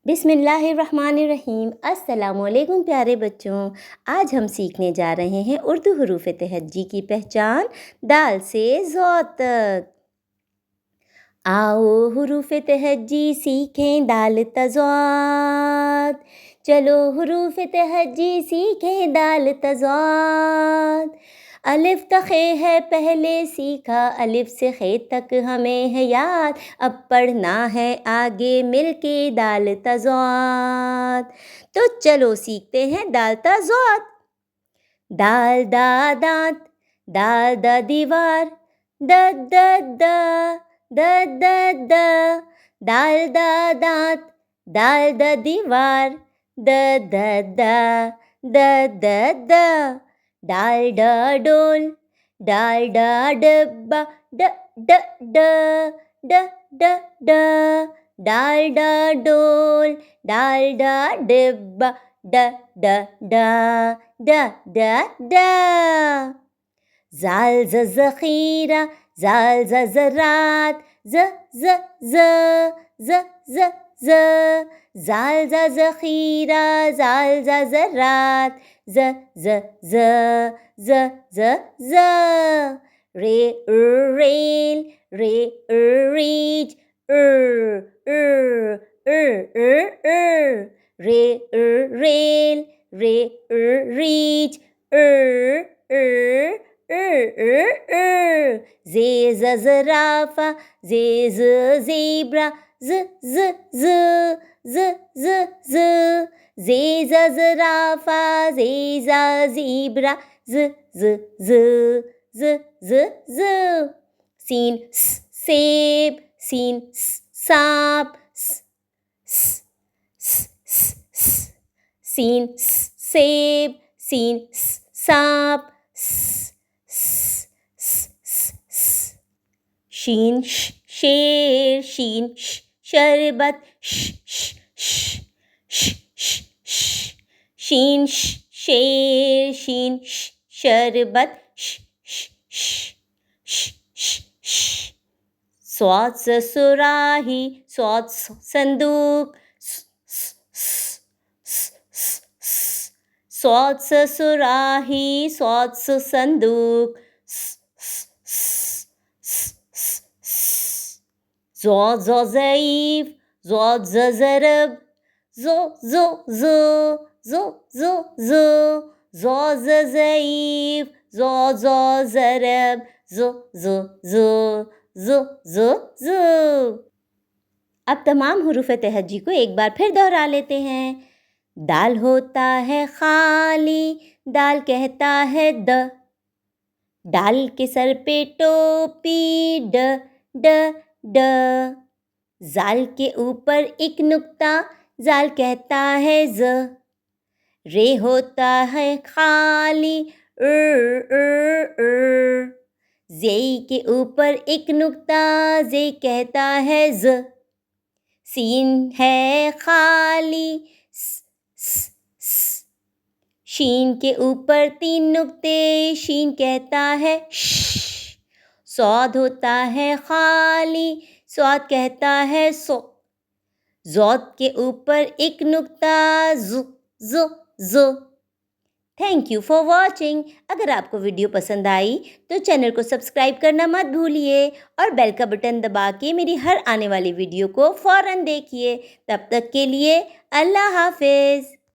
बिस्मिल्लाहिर्रहमानिर्रहीम। अस्सलामुअलैकुम प्यारे बच्चों। आज हम सीखने जा रहे हैं उर्दू हरूफ तहज्जी की पहचान दाल से ज़ौ तक। आओ हरूफ तहज्जी सीखें दाल तज़ाद। चलो हरूफ तहज्जी सीखें दाल तज़ाद। अलिफ तखे है पहले सीखा, अलिफ से खे तक हमें है याद। अब पढ़ना है आगे मिलके दाल तज़ाद। तो चलो सीखते हैं दाल तज़ाद। दाल दा दांत, दाल दा दीवार, द द द द द द। दाल दा दांत, दाल दा दीवार, द द द द द द। दाल डा डोल, दाल डा डब्बा, ड ड ड ड ड ड। दाल डा डोल, दाल डा डिब्बा, ड ड ड ड ड ड। जाल ज ज़ख़ीरा, जाल ज ज़रात, ज ज ज ज ज ज। जाल ज ज़ख़ीरा, जाल ज ज़रात, ज ज ज ज ज ज। रे रेल, रे रीच, रे रेल, रे रीच, जे ज़राफ़ा, जे ज़ेब्रा, ज़ ज़ ज़ ज़ ज़ ज़। जे ज़राफ़ा, जे ज़ेब्रा, ज़ ज़ ज़ ज़ ज़ ज़। सीन सेब, सीन सांप, सीन सेब, सीन सांप। शीन शेर, शीन शरबत, शीन शेर, शीन शरबत। स्वाद सुराही, स्वाद संदूक, स्वाद सुराही, स्वाद संदूक। ज़ो ज़ईफ़, ज़ो ज़रब, ज़ो ज़ो ज़ो ज़ो ज़ो ज़ो। ज़ो ज़ईफ़, ज़ो ज़रब, ज़ो ज़ो ज़ो ज़ो ज़ो ज़ो। अब तमाम हुरूफ तहज्जी को एक बार फिर दोहरा लेते हैं। दाल होता है खाली, दाल कहता है द। दाल के सर पे टोपी, ड ड ड। जाल के ऊपर एक नुक्ता, जाल कहता है ज़। रे होता है खाली, ज़ेई के ऊपर एक नुक्ता, जे कहता है ज़। सीन है खाली, शीन के ऊपर तीन नुक्ते, शीन कहता है श। सौद होता है खाली, सौद कहता है सो। ज़ौद के ऊपर एक नुक्ता, ज़ु ज़ु ज़ु। Thank you for watching. अगर आपको वीडियो पसंद आई तो चैनल को सब्सक्राइब करना मत भूलिए और बेल का बटन दबा के मेरी हर आने वाली वीडियो को फ़ौरन देखिए। तब तक के लिए अल्लाह हाफ़िज़।